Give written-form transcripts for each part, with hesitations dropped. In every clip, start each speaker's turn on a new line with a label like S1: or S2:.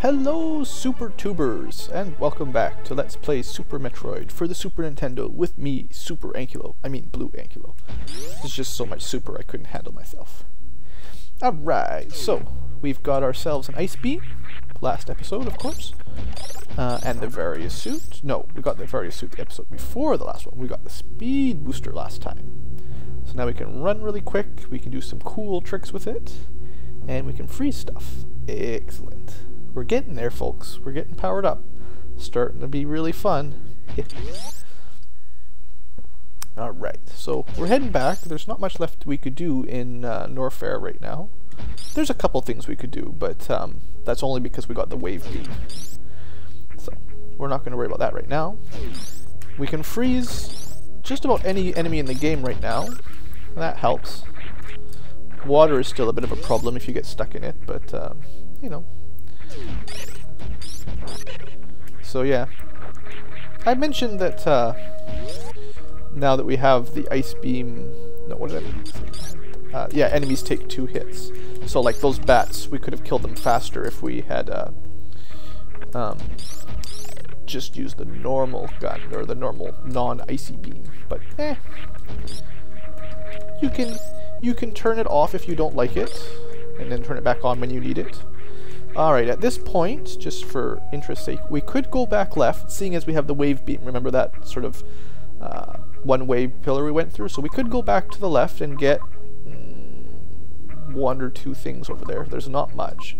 S1: Hello Super Tubers, and welcome back to Let's Play Super Metroid for the Super Nintendo with me, Super Ankylo. I mean Blue Ankylo. There's just so much super I couldn't handle myself. Alright, so we've got ourselves an ice beam, last episode of course, and the various suit. No, we got the various suit the episode before the last one. We got the speed booster last time. So now we can run really quick, we can do some cool tricks with it, and we can freeze stuff. Excellent. We're getting there, folks. We're getting powered up. Starting to be really fun. Alright, so we're heading back. There's not much left we could do in Norfair right now. There's a couple things we could do, but that's only because we got the wave beam. So we're not going to worry about that right now. We can freeze just about any enemy in the game right now. That helps. Water is still a bit of a problem if you get stuck in it, but you know. So yeah, I mentioned that now that we have the ice beam, no, what did I mean? Yeah, enemies take 2 hits. So like those bats, we could have killed them faster if we had just used the normal gun, or the normal non-icy beam. But you can turn it off if you don't like it, and then turn it back on when you need it. Alright, at this point, just for interest's sake, we could go back left, seeing as we have the wave beam. Remember that sort of one wave pillar we went through? So we could go back to the left and get 1 or 2 things over there. There's not much.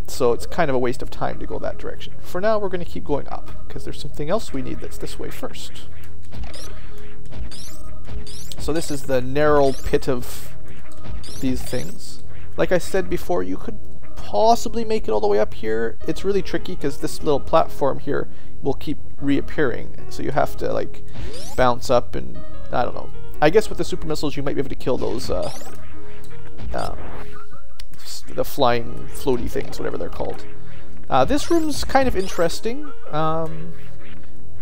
S1: So it's kind of a waste of time to go that direction. For now, we're going to keep going up, because there's something else we need that's this way first. So this is the narrow pit of these things. Like I said before, you could possibly make it all the way up here. It's really tricky because this little platform here will keep reappearing, so you have to like bounce up, and I don't know. I guess with the super missiles you might be able to kill those the flying floaty things, whatever they're called. This room's kind of interesting. The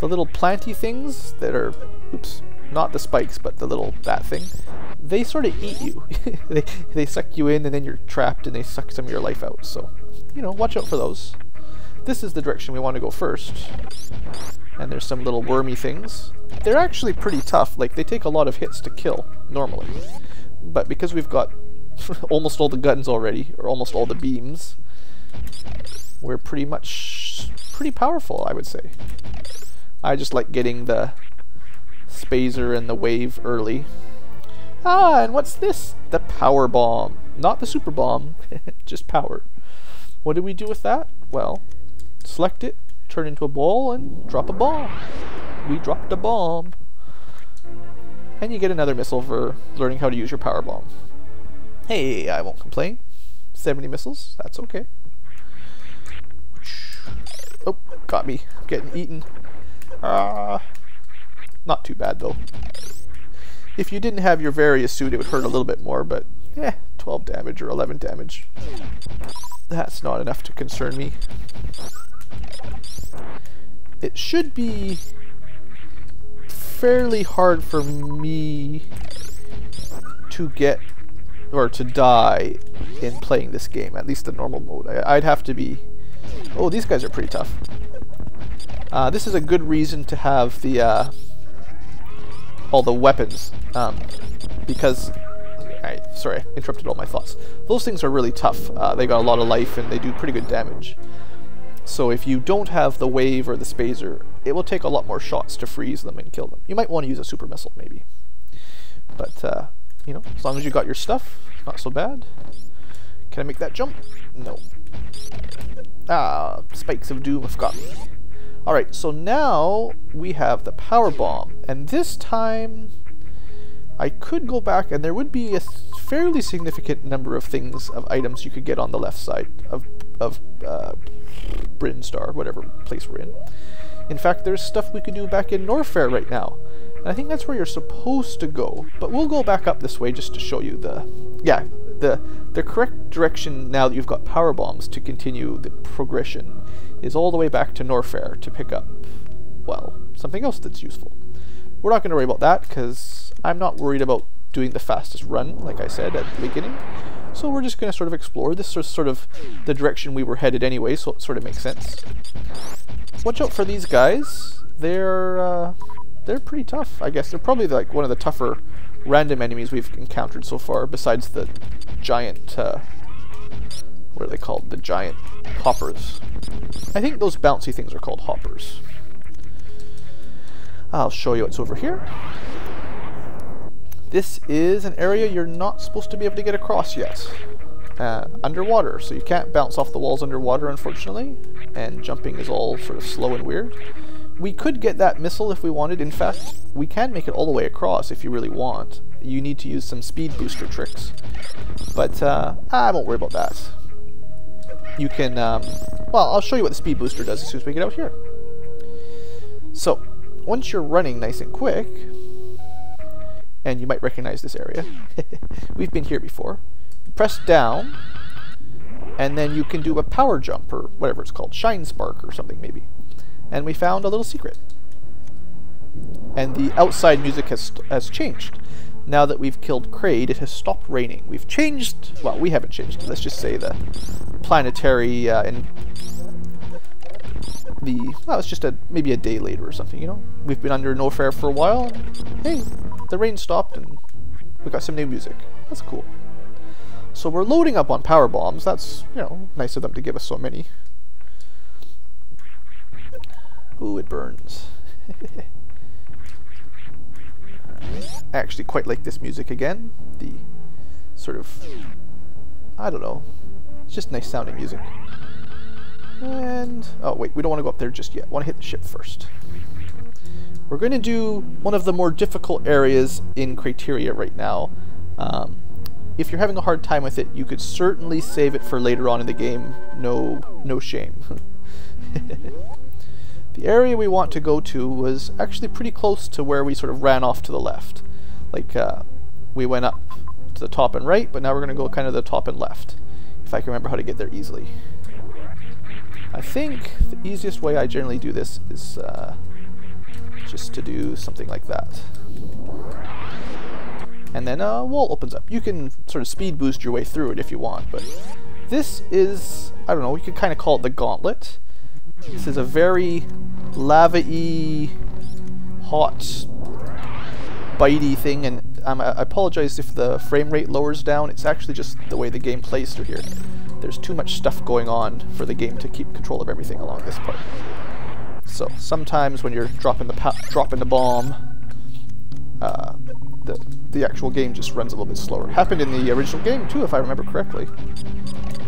S1: little planty things that are, oops, not the spikes, but the little that thing, they sort of eat you. they suck you in, and then you're trapped, and they suck some of your life out. So, you know, watch out for those. This is the direction we want to go first. And there's some little wormy things. They're actually pretty tough. Like, they take a lot of hits to kill, normally. But because we've got almost all the guns already, or almost all the beams, we're pretty powerful, I would say. I just like getting the spazer and the wave early. Ah, and what's this? The power bomb. Not the super bomb, just power. What do we do with that? Well, select it, turn into a ball, and drop a bomb. We dropped a bomb. And you get another missile for learning how to use your power bomb. Hey, I won't complain. 70 missiles, that's okay. Oh, got me. I'm getting eaten. Not too bad though. If you didn't have your various suit, it would hurt a little bit more, but 12 damage or 11 damage. That's not enough to concern me. It should be fairly hard for me to get, or to die in playing this game, at least the normal mode. I'd have to be... Oh, these guys are pretty tough. This is a good reason to have the all the weapons, because sorry, I interrupted all my thoughts. Those things are really tough. They got a lot of life and they do pretty good damage. So if you don't have the wave or the spazer, it will take a lot more shots to freeze them and kill them. You might want to use a super missile maybe, but you know, as long as you got your stuff, not so bad. Can I make that jump? No. Ah, spikes of doom have got me. Alright, so now we have the power bomb, and this time I could go back and there would be a fairly significant number of things, of items you could get on the left side of Brinstar, whatever place we're in. In fact, there's stuff we could do back in Norfair right now, and I think that's where you're supposed to go, but we'll go back up this way just to show you the correct direction. Now that you've got power bombs to continue the progression is all the way back to Norfair to pick up, well, something else that's useful. We're not going to worry about that because I'm not worried about doing the fastest run, like I said at the beginning. So we're just going to sort of explore. This is sort of the direction we were headed anyway, so it sort of makes sense. Watch out for these guys. They're pretty tough, I guess. They're probably like one of the tougher random enemies we've encountered so far, besides the giant, what are they called? The giant hoppers. I think those bouncy things are called hoppers. I'll show you what's over here. This is an area you're not supposed to be able to get across yet. Underwater, so you can't bounce off the walls underwater, unfortunately, and jumping is all sort of slow and weird. We could get that missile if we wanted. In fact, we can make it all the way across if you really want. You need to use some speed booster tricks. But I won't worry about that. You can, well, I'll show you what the speed booster does as soon as we get out here. So, once you're running nice and quick, and you might recognize this area, we've been here before, press down, and then you can do a power jump, or whatever it's called, shine spark or something maybe. And we found a little secret. And the outside music has changed. Now that we've killed Kraid, it has stopped raining. We've changed, well, we haven't changed, let's just say the planetary, and well, it's just maybe a day later or something, you know? We've been under no fare for a while. Hey, the rain stopped and we got some new music. That's cool. So we're loading up on power bombs. That's, you know, nice of them to give us so many. Ooh, it burns. I actually quite like this music again. The sort of, I don't know, it's just nice sounding music. And, oh wait, we don't want to go up there just yet. I want to hit the ship first. We're going to do one of the more difficult areas in Crateria right now. If you're having a hard time with it, you could certainly save it for later on in the game. No shame. The area we want to go to was actually pretty close to where we sort of ran off to the left. Like, we went up to the top and right, but now we're going to go kind of the top and left. If I can remember how to get there easily. I think the easiest way I generally do this is just to do something like that. And then a wall opens up. You can sort of speed boost your way through it if you want, but this is, I don't know, we could kind of call it the gauntlet. This is a very lava-y, hot, bitey thing, and I apologize if the frame rate lowers down. It's actually just the way the game plays through here. There's too much stuff going on for the game to keep control of everything along this part. So sometimes when you're dropping the bomb, the actual game just runs a little bit slower. Happened in the original game too, if I remember correctly.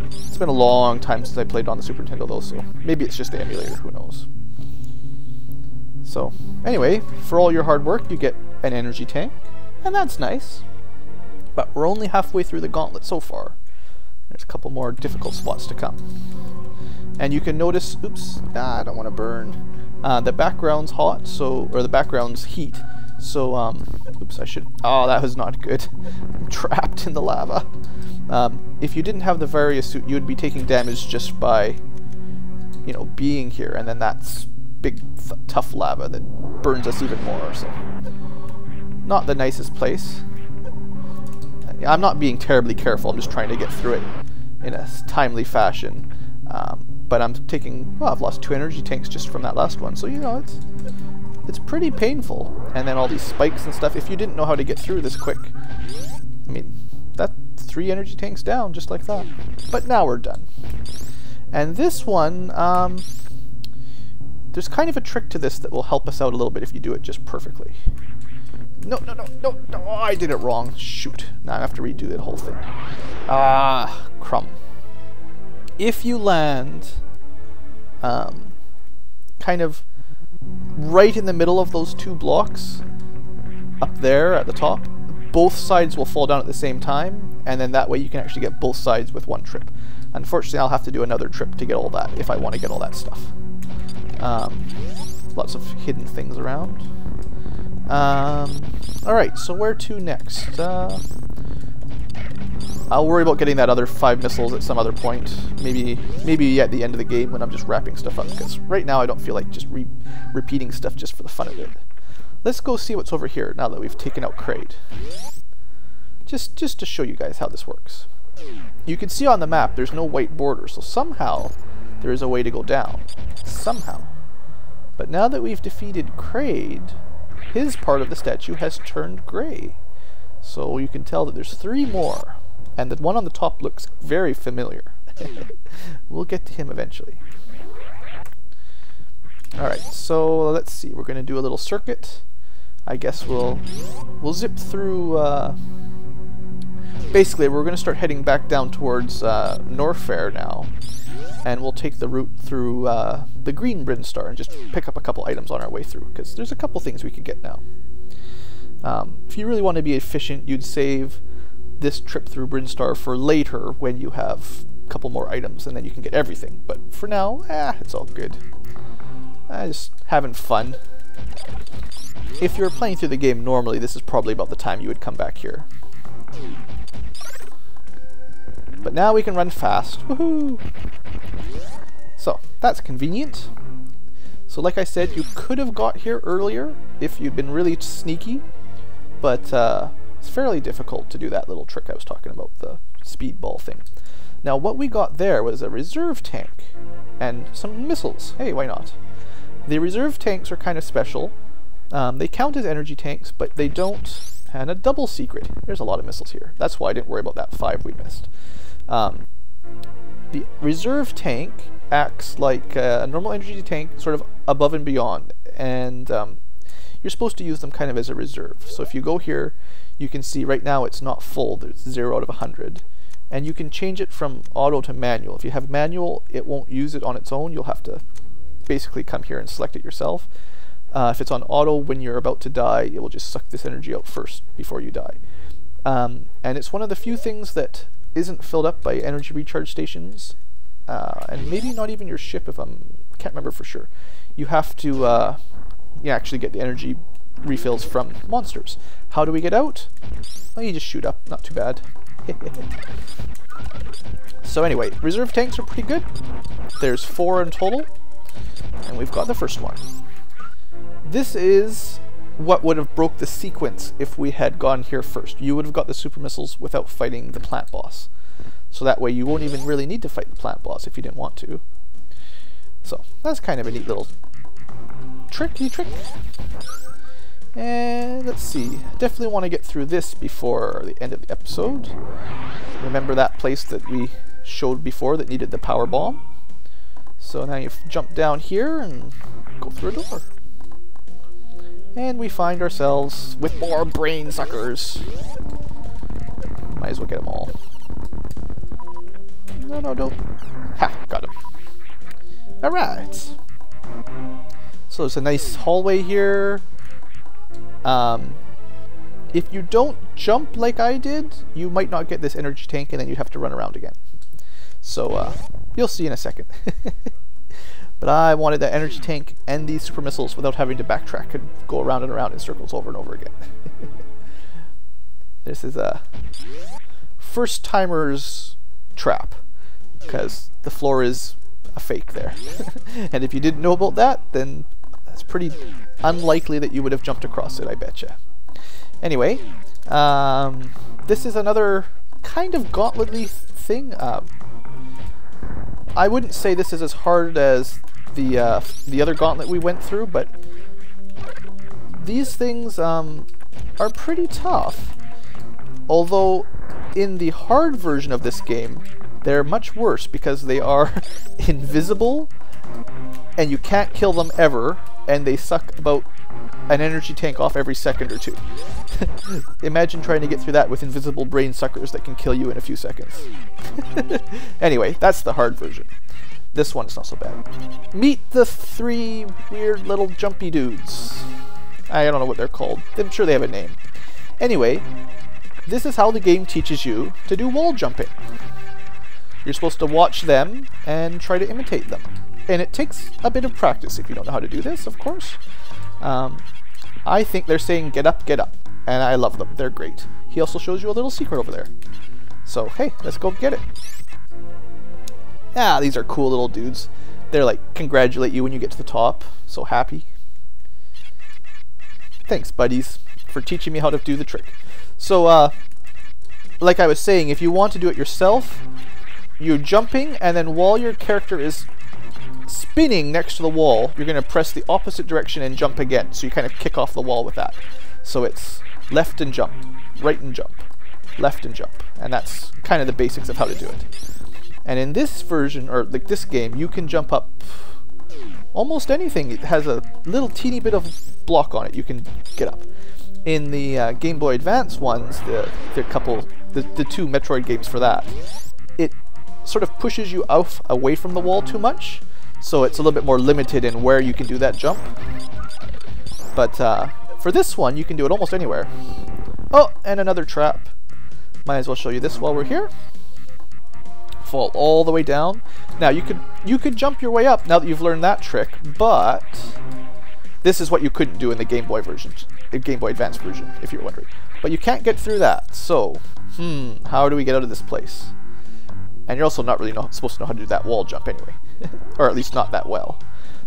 S1: It's been a long time since I played on the Super Nintendo though, so maybe it's just the emulator, who knows. So anyway, for all your hard work you get an energy tank, and that's nice. But we're only halfway through the gauntlet so far. There's a couple more difficult spots to come. And you can notice, oops, I don't want to burn. The background's hot, so, or the background's heat. So, oops, I should, oh, that was not good. I'm trapped in the lava. If you didn't have the Varia suit, you would be taking damage just by, you know, being here. And then that's big, tough lava that burns us even more, so. Not the nicest place. I'm not being terribly careful, I'm just trying to get through it in a timely fashion. But I'm taking, well, I've lost 2 energy tanks just from that last one, so you know, it's pretty painful. And then all these spikes and stuff, if you didn't know how to get through this quick, I mean, that's 3 energy tanks down, just like that. But now we're done. And this one, there's kind of a trick to this that will help us out a little bit if you do it just perfectly. No, oh, I did it wrong. Shoot. Now I have to redo that whole thing. Ah, crumb. If you land kind of right in the middle of those 2 blocks, up there at the top, both sides will fall down at the same time, and then that way you can actually get both sides with 1 trip. Unfortunately, I'll have to do another trip to get all that, if I want to get all that stuff. Lots of hidden things around. Alright, so where to next? I'll worry about getting that other 5 missiles at some other point. Maybe at the end of the game when I'm just wrapping stuff up, because right now I don't feel like just repeating stuff just for the fun of it. Let's go see what's over here now that we've taken out Kraid. Just to show you guys how this works. you can see on the map there's no white border, so somehow there is a way to go down. Somehow. But now that we've defeated Kraid, his part of the statue has turned gray. So you can tell that there's 3 more. And the one on the top looks very familiar. We'll get to him eventually. Alright, so let's see. We're going to do a little circuit. I guess we'll zip through... Basically, we're going to start heading back down towards Norfair now. And we'll take the route through the green Brinstar and just pick up a couple items on our way through, because there's a couple things we can get now. If you really want to be efficient, you'd save this trip through Brinstar for later when you have a couple more items, and then you can get everything. But for now, it's all good. Just having fun. If you're playing through the game normally, this is probably about the time you would come back here. But now we can run fast. Woohoo! So, that's convenient. So like I said, you could have got here earlier if you'd been really sneaky, but it's fairly difficult to do that little trick I was talking about, the speedball thing. Now what we got there was a reserve tank and some missiles. Hey, why not? The reserve tanks are kind of special. They count as energy tanks, but they don't. And a double secret. There's a lot of missiles here. That's why I didn't worry about that 5 we missed. The reserve tank acts like a normal energy tank, sort of above and beyond, and you're supposed to use them kind of as a reserve. So if you go here, you can see right now it's not full. There's 0 out of 100. And you can change it from auto to manual. If you have manual, it won't use it on its own. You'll have to basically come here and select it yourself. If it's on auto, when you're about to die, it will just suck this energy out first before you die. And it's one of the few things that isn't filled up by energy recharge stations, and maybe not even your ship, if can't remember for sure. You have to you actually get the energy refills from monsters. How do we get out? Well, you just shoot up, not too bad. So anyway, reserve tanks are pretty good. There's 4 in total, and we've got the first one. This is what would have broke the sequence if we had gone here first. You would have got the super missiles without fighting the plant boss. So that way you won't even really need to fight the plant boss if you didn't want to. So that's kind of a neat little tricky trick. And let's see, definitely want to get through this before the end of the episode. Remember that place that we showed before that needed the power bomb? So now you jump down here and go through a door. And we find ourselves with more brain suckers. Might as well get them all. No, don't. Ha, got him. Alright. So it's a nice hallway here. If you don't jump like I did, you might not get this energy tank, and then you'd have to run around again. So, you'll see in a second. But I wanted that energy tank and these super missiles without having to backtrack and go around and around in circles over and over again. This is a first-timer's trap, because the floor is a fake there. And if you didn't know about that, then that's pretty unlikely that you would have jumped across it, I betcha. Anyway, this is another kind of gauntlet-y thing. I wouldn't say this is as hard as the other gauntlet we went through, but these things are pretty tough. Although in the hard version of this game, they're much worse because they are invisible and you can't kill them ever, and they suck about an energy tank off every second or 2. Imagine trying to get through that with invisible brain suckers that can kill you in a few seconds. Anyway, that's the hard version. This one is not so bad. Meet the 3 weird little jumpy dudes. I don't know what they're called. I'm sure they have a name. Anyway, this is how the game teaches you to do wall jumping. You're supposed to watch them and try to imitate them. And it takes a bit of practice if you don't know how to do this, of course. I think they're saying get up, and I love them. They're great. He also shows you a little secret over there. So, hey, let's go get it. Ah, these are cool little dudes. They're like, congratulate you when you get to the top. So happy. Thanks, buddies, for teaching me how to do the trick. So, like I was saying, if you want to do it yourself, you're jumping, and then while your character is spinning next to the wall, you're going to press the opposite direction and jump again. So you kind of kick off the wall with that. So it's left and jump, right and jump, left and jump. And that's kind of the basics of how to do it. And in this version, or like this game, you can jump up almost anything. It has a little teeny bit of block on it you can get up. In the Game Boy Advance ones, the two Metroid games for that, it sort of pushes you away from the wall too much, so it's a little bit more limited in where you can do that jump. But for this one, you can do it almost anywhere. Oh, and another trap. Might as well show you this while we're here. Fall all the way down. Now you could jump your way up now that you've learned that trick, but this is what you couldn't do in the Game Boy version, the Game Boy Advance version, if you're wondering. But you can't get through that. So, how do we get out of this place? And you're also not really supposed to know how to do that wall jump anyway, or at least not that well.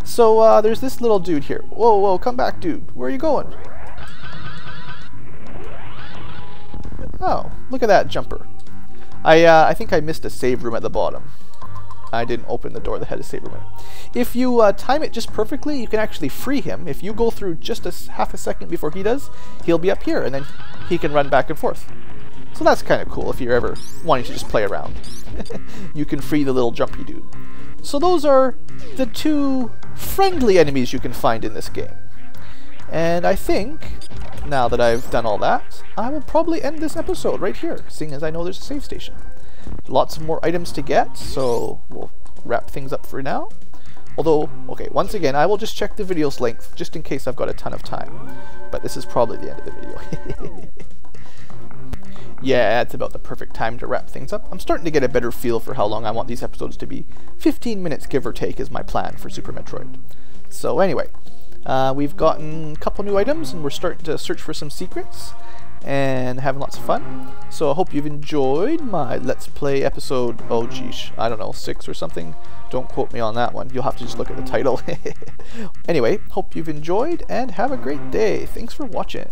S1: So there's this little dude here. Whoa, whoa, come back, dude. Where are you going? Oh, look at that jumper. I think I missed a save room at the bottom. I didn't open the door that had a save room in it. If you time it just perfectly, you can actually free him. If you go through just half a second before he does, he'll be up here, and then he can run back and forth. So that's kind of cool if you're ever wanting to just play around. You can free the little jumpy dude. So those are the two friendly enemies you can find in this game. And I think, now that I've done all that, I will probably end this episode right here, seeing as I know there's a save station. Lots of more items to get, so we'll wrap things up for now. Although, okay, once again, I will just check the video's length, just in case I've got a ton of time. But this is probably the end of the video. Yeah, it's about the perfect time to wrap things up. I'm starting to get a better feel for how long I want these episodes to be. 15 minutes, give or take, is my plan for Super Metroid. So anyway, we've gotten a couple new items, and we're starting to search for some secrets, and having lots of fun. So I hope you've enjoyed my Let's Play episode, oh geez, I don't know, 6 or something. Don't quote me on that one. You'll have to just look at the title. Anyway, hope you've enjoyed, and have a great day. Thanks for watching.